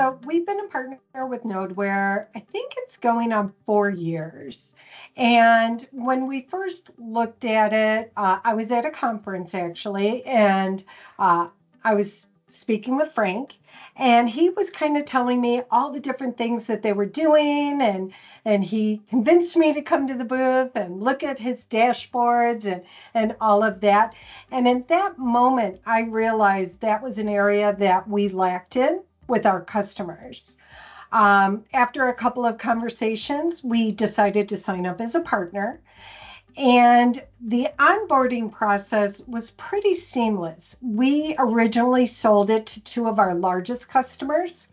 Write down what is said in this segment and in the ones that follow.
So we've been a partner with Nodeware. I think it's going on 4 years. And when we first looked at it, I was at a conference actually, and I was speaking with Frank, and he was kind of telling me all the different things that they were doing, and he convinced me to come to the booth and look at his dashboards and all of that. And in that moment, I realized that was an area that we lacked in with our customers. After a couple of conversations, we decided to sign up as a partner. And the onboarding process was pretty seamless. We originally sold it to two of our largest customers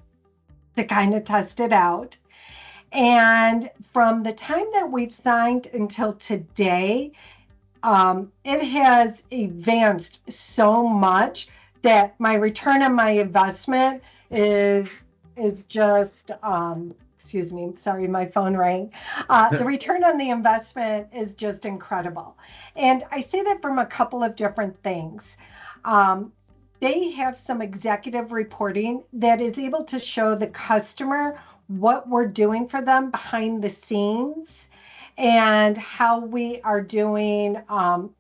to kind of test it out. And from the time that we've signed until today, it has advanced so much that my return on my investment is just excuse me, sorry, my phone rang. The return on the investment is just incredible. And I say that from a couple of different things. They have some executive reporting that is able to show the customer what we're doing for them behind the scenes and how we are doing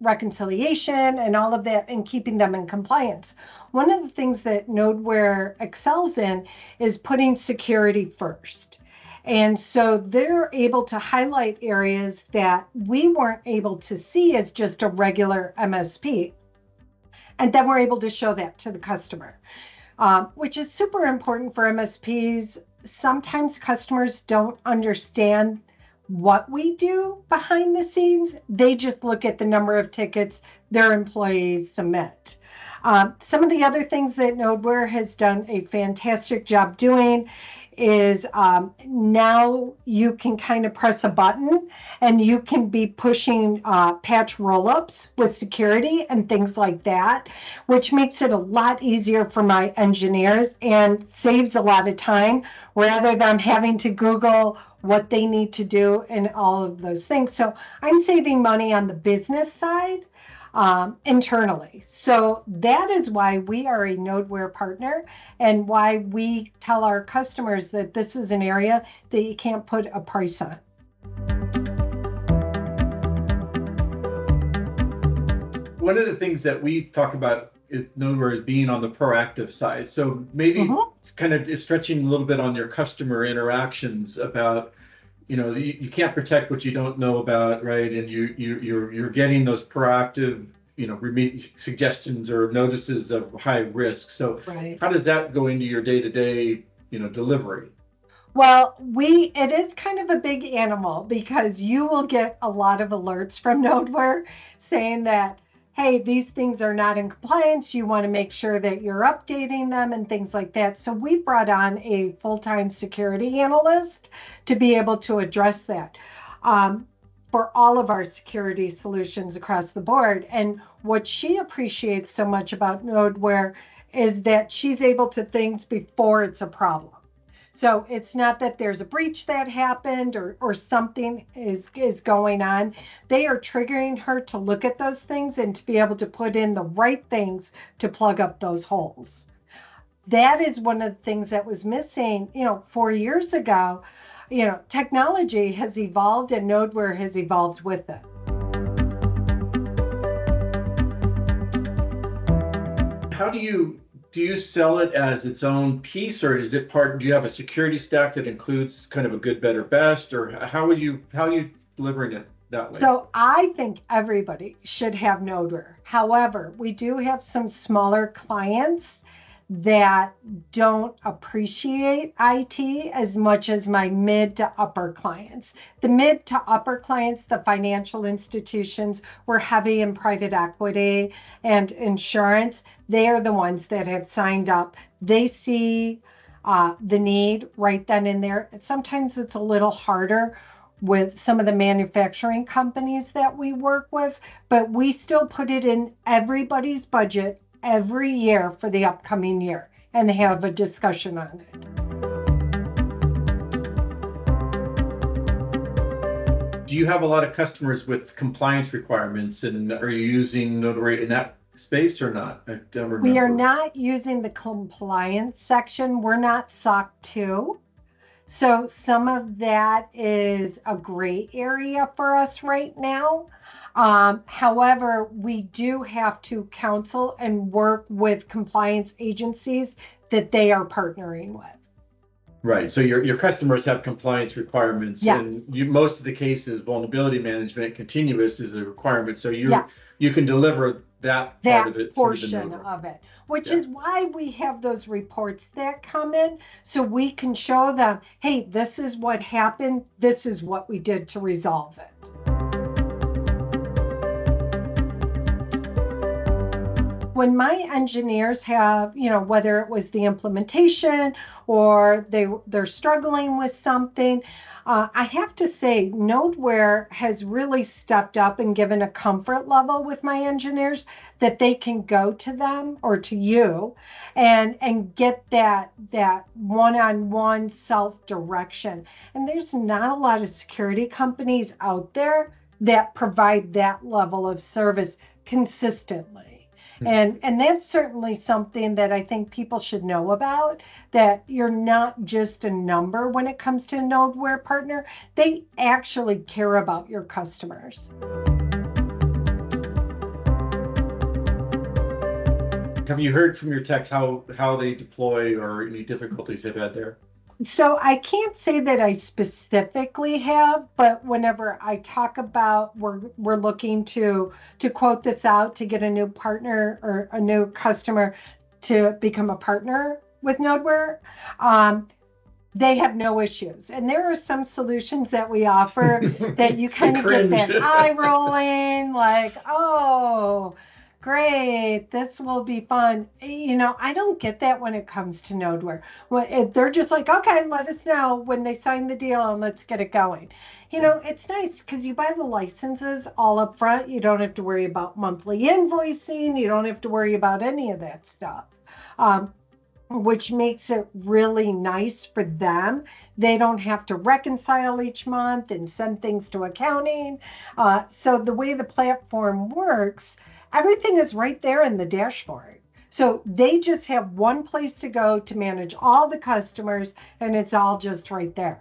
reconciliation and all of that and keeping them in compliance. One of the things that Nodeware excels in is putting security first. And so they're able to highlight areas that we weren't able to see as just a regular MSP. And then we're able to show that to the customer, which is super important for MSPs. Sometimes customers don't understand what we do behind the scenes. They just look at the number of tickets their employees submit. Some of the other things that Nodeware has done a fantastic job doing is now you can kind of press a button and you can be pushing patch roll-ups with security and things like that, which makes it a lot easier for my engineers and saves a lot of time rather than having to Google what they need to do and all of those things. So I'm saving money on the business side internally. So that is why we are a Nodeware partner and why we tell our customers that this is an area that you can't put a price on. One of the things that we talk about is Nodeware is being on the proactive side. So maybe it's kind of stretching a little bit on your customer interactions about, you can't protect what you don't know about, right? And you're getting those proactive, suggestions or notices of high risk. So how does that go into your day-to-day, delivery? Well, it is kind of a big animal because you will get a lot of alerts from Nodeware saying that, hey, these things are not in compliance. You want to make sure that you're updating them and things like that. So we brought on a full-time security analyst to be able to address that for all of our security solutions across the board. And what she appreciates so much about Nodeware is that she's able to think before it's a problem. So it's not that there's a breach that happened or something is going on. They are triggering her to look at those things and to be able to put in the right things to plug up those holes. That is one of the things that was missing, 4 years ago. Technology has evolved and Nodeware has evolved with it. How do you sell it as its own piece, or is it do you have a security stack that includes kind of a good, better, best, or how are you delivering it that way? So I think everybody should have Nodeware. However, we do have some smaller clients that don't appreciate IT as much as my mid to upper clients. The mid to upper clients, the financial institutions, were heavy in private equity and insurance. They are the ones that have signed up. They see the need right then and there. Sometimes it's a little harder with some of the manufacturing companies that we work with, but we still put it in everybody's budget every year for the upcoming year and they have a discussion on it. Do you have a lot of customers with compliance requirements, and are you using Nodeware in that space or not? I don't remember. We are not using the compliance section. We're not SOC 2. So some of that is a gray area for us right now. However, we do have to counsel and work with compliance agencies that they are partnering with. Right. So your customers have compliance requirements, Yes. and most of the cases, vulnerability management continuous is a requirement. So Yes. you can deliver that part of it portion through the Nodeware. of it, which is why we have those reports that come in, so we can show them, hey, this is what happened, this is what we did to resolve it. When my engineers have, whether it was the implementation or they're struggling with something, I have to say Nodeware has really stepped up and given a comfort level with my engineers that they can go to them or to you and get that one-on-one self-direction. And there's not a lot of security companies out there that provide that level of service consistently. And that's certainly something that I think people should know about, that you're not just a number when it comes to a Nodeware partner. They actually care about your customers. Have you heard from your techs how they deploy or any difficulties they've had there? So I can't say that I specifically have, but whenever I talk about we're looking to quote this out to get a new partner or a new customer to become a partner with Nodeware, they have no issues. And there are some solutions that we offer that you kind of get that eye rolling, like, oh, great, this will be fun. I don't get that when it comes to Nodeware. They're just like, okay, let us know when they sign the deal and let's get it going. It's nice because you buy the licenses all up front. You don't have to worry about monthly invoicing. You don't have to worry about any of that stuff. Which makes it really nice for them. They don't have to reconcile each month and send things to accounting. So the way the platform works, everything is right there in the dashboard. So they just have one place to go to manage all the customers, and it's all just right there.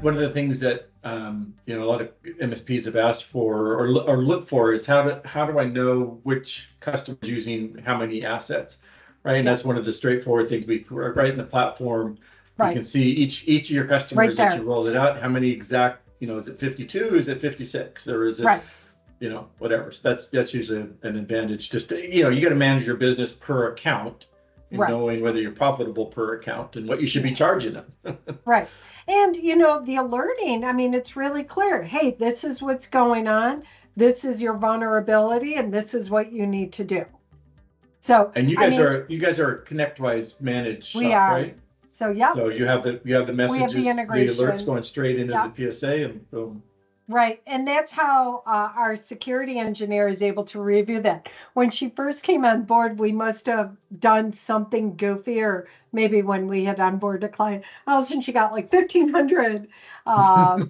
One of the things that a lot of MSPs have asked for or look for is how do I know which customer is using how many assets, right? And that's one of the straightforward things we right in the platform. You can see each of your customers that you rolled it out, how many exact, is it 52, is it 56, or is it, whatever. So that's usually an advantage. Just to, you got to manage your business per account and knowing whether you're profitable per account and what you should be charging them. Right. And, the alerting, it's really clear. Hey, this is what's going on. This is your vulnerability, and this is what you need to do. So, and you guys are ConnectWise managed, we are, right? So, yeah. So you have the messages, the alerts going straight into the PSA, and boom. Right. And that's how our security engineer is able to review that. When she first came on board, we must have done something goofy, or maybe when we had onboarded a client, all of a sudden she got like 1,500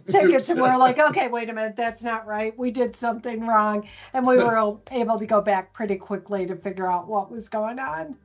tickets, and we're like, okay, wait a minute, that's not right. We did something wrong. And we were able to go back pretty quickly to figure out what was going on.